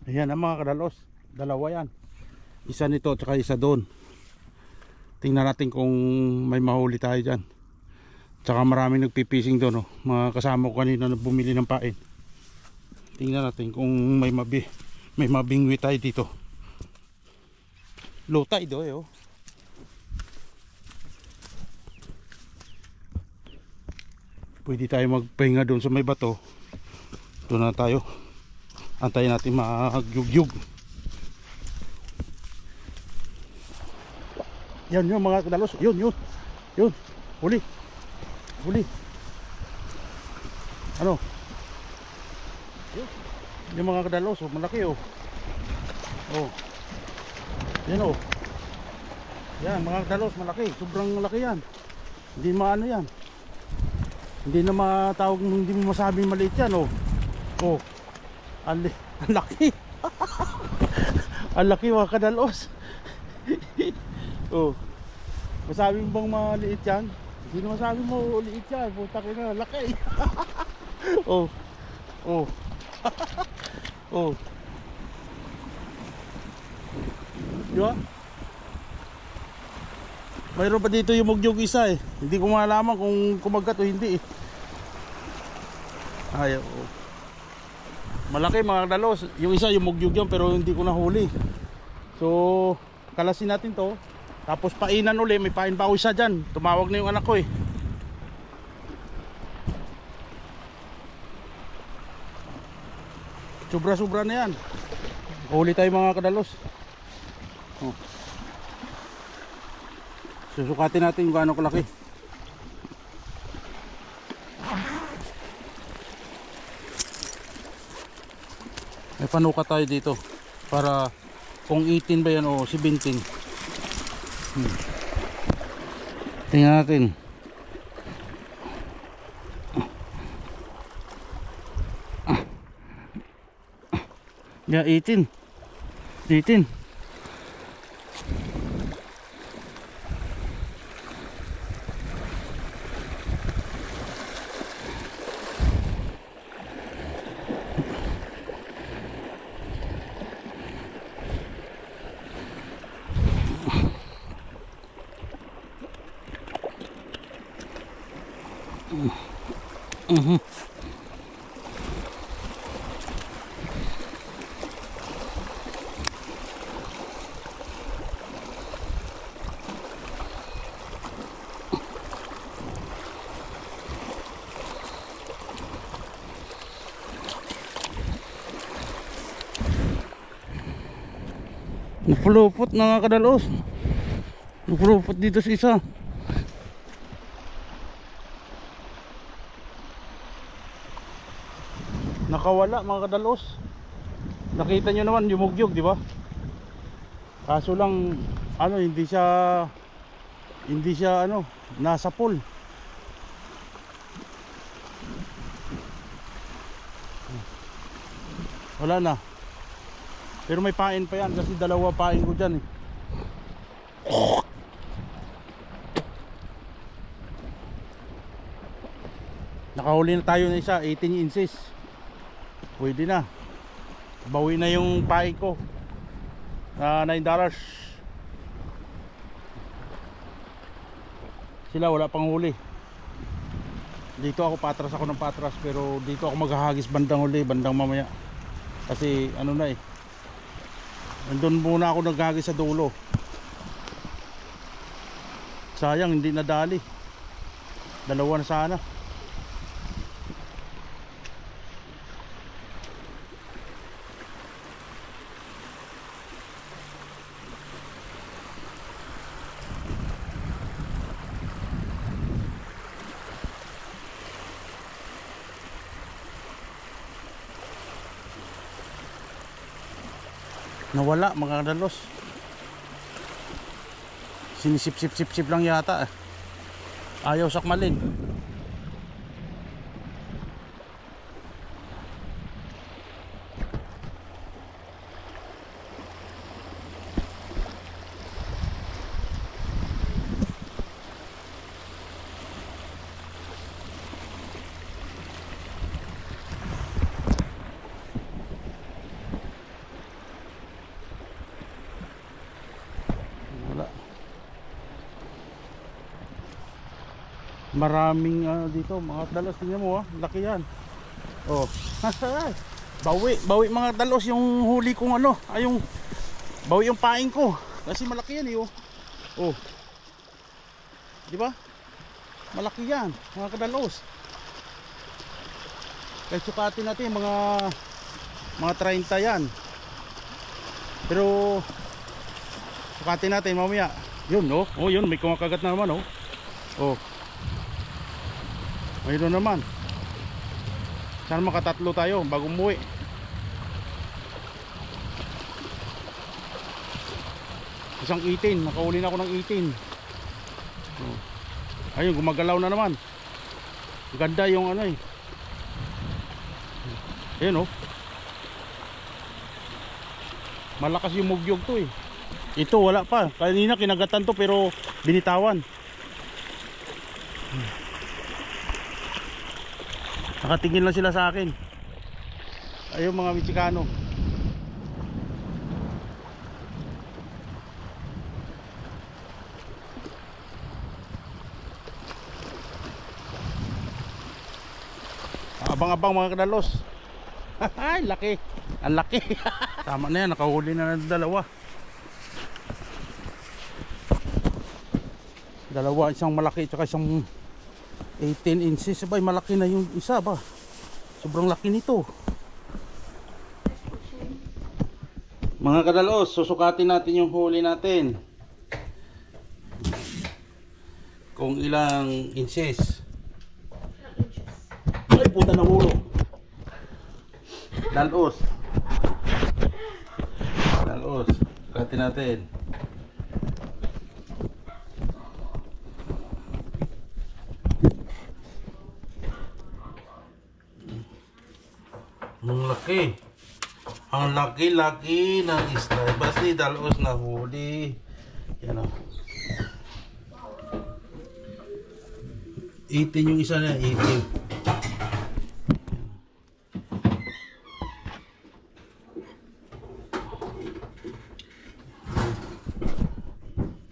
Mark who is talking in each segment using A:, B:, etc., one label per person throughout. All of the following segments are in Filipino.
A: Ayan ang mga kadalos, dalawa yan. Isa nito at saka isa doon. Tingnan natin kung may mahuli tayo dyan. Tsaka maraming nagpipising doon, oh. Mga kasama ko kanina na bumili ng pain. Tingnan natin kung may mabingwi tayo dito. Low tide, oh. Pwede tayo magpahinga doon sa may bato. Doon na tayo. Antayin natin magyugyug. Yan yung mga kadalos. Yun. Huli. Ano? Yung mga kadalos, oh, malaki, oh. Oh. Yan, oh. Yan, mga kadalos, malaki. Sobrang malaki yan. Hindi maano yan. Hindi na matawag, hindi mo masabing maliit yan, oh. Oh. Ang laki. Ang laki, mga kadalos. Oh. Masabi mo bang maliit yan? Hindi na masabi mo liit yan. Puta ka na, laki. Oh. Oh. Diba? Mayroon pa dito yung mugyog isa, eh. Hindi ko malaman kung kumagat o hindi, eh. Ay, oh. Malaki mga dalos. Yung isa yung mugyog yan pero hindi ko nahuli. So kalasin natin to. Tapos painan uli. May pain pa ako isa dyan. Tumawag na yung anak ko, eh. Sobra na yan. Huli tayo mga kadalos. Oh. Susukatin natin kung gaano kalaki. May panuka tayo dito para kung 18 ba yan o 17. Tingnan natin. Yeah, 18. Napulupot na nga kadalos. Napulupot dito sa isa. Nakawala mga kadalos. Nakita nyo naman yung mugyog, di ba? Kaso lang ano, hindi siya ano, nasa pool. Wala na. Pero may pain pa yan kasi dalawa pain ko dyan, eh. Nakahuli na tayo na isa, 18 inches. Pwede na. Bawi na yung pain ko. $9. Sila wala pang huli. Dito ako patras ako ng patras, pero dito ako maghahagis bandang huli, bandang mamaya. Kasi ano na, eh. Nandun muna ako naghagis sa dulo. Sayang hindi nadali. Dalawa na sana. Nawala mga kadalos. Sinisip-sip-sip lang yata, eh. Ayaw sakmalin. Maraming dito mga dalos, tingnan mo laki yan. Oh. Bawi mga dalos yung huli kong yung bawi yung paing ko. Kasi malaki yan oh. Di ba? Malaki yan, mga kadalos. Kaya sukatin natin mga 30 yan. Pero sukatin natin mamaya. Yun oh yun, may kumakagat na naman oh. Mayroon naman. Sana makatatlo tayo bago umuwi. Isang 18, nakahuli na ako ng 18. Ayun, gumagalaw na naman. Ganda yung ayun malakas yung mugyog to Ito wala pa, kanina kinagatan to pero binitawan. Nakatingin lang sila sa akin. Ayun mga Michikano. Abang-abang mga kadalos. Ay, laki. Ang laki. Tama na yan, nakahuli na ng dalawa. Isang malaki at isang 18 inches. Abay, malaki na yung isa ba. Sobrang laki nito. Mga kadalos, susukatin natin yung huli natin. Kung ilang inches. Ay, puta ng ulo. Dalos. Sukatin natin. Ang laki ng isda. Basta dalos na huli. Yan 18 yung isa na, 18.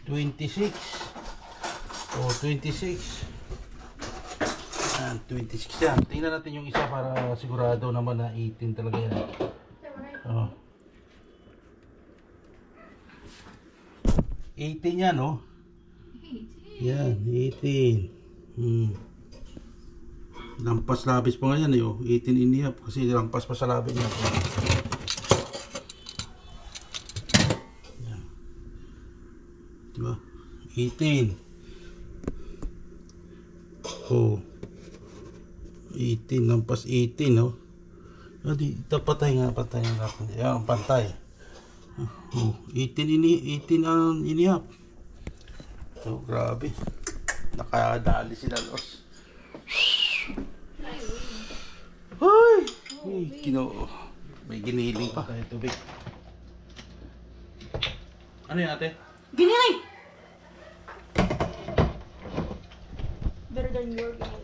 A: 26. 26 yan. Tingnan natin yung isa para sigurado naman na 18 talaga yan. 18 yan Yan, 18. Lampas labis pa nga yan 18 inihap kasi lampas pa sa labis niya. Yan. Diba? 18. 18, lampas 18 patay nga natin. Yan, pantay. 18 ang inihap. Grabe. Nakadali sila los. Ay! May giniling pa. Tubig. Ano yan ate?
B: Giniling! Better than your giniling.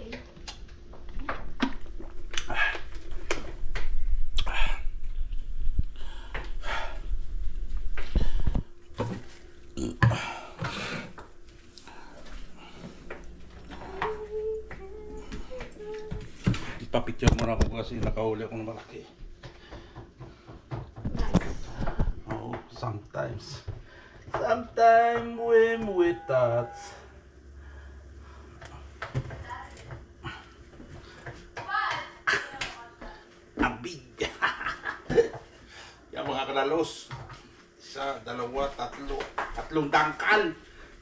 A: Ipapicture mo na ako kasi nakahuli ako ng malaki. Sometimes when we touch. Abig. Yan mga kadalos. Isa, dalawa, tatlong dangkal.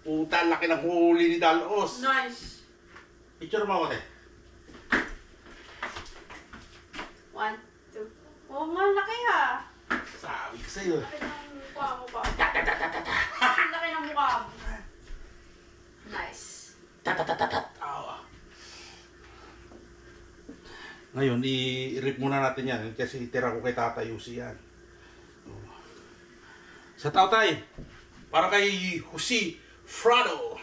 A: Puta, laki ng huli ni Dalos.
B: Nice.
A: Picture mo ako
B: 1, 2. Oh, nga, laki ha.
A: Sabi ko sa'yo.
B: Laki ng mukha mo pa. Laki ng mukha mo. Nice.
A: Ngayon, i-rip muna natin yan kasi tira ko kay Tata Yusi yan. Sa tatay, para kay Jose Frado.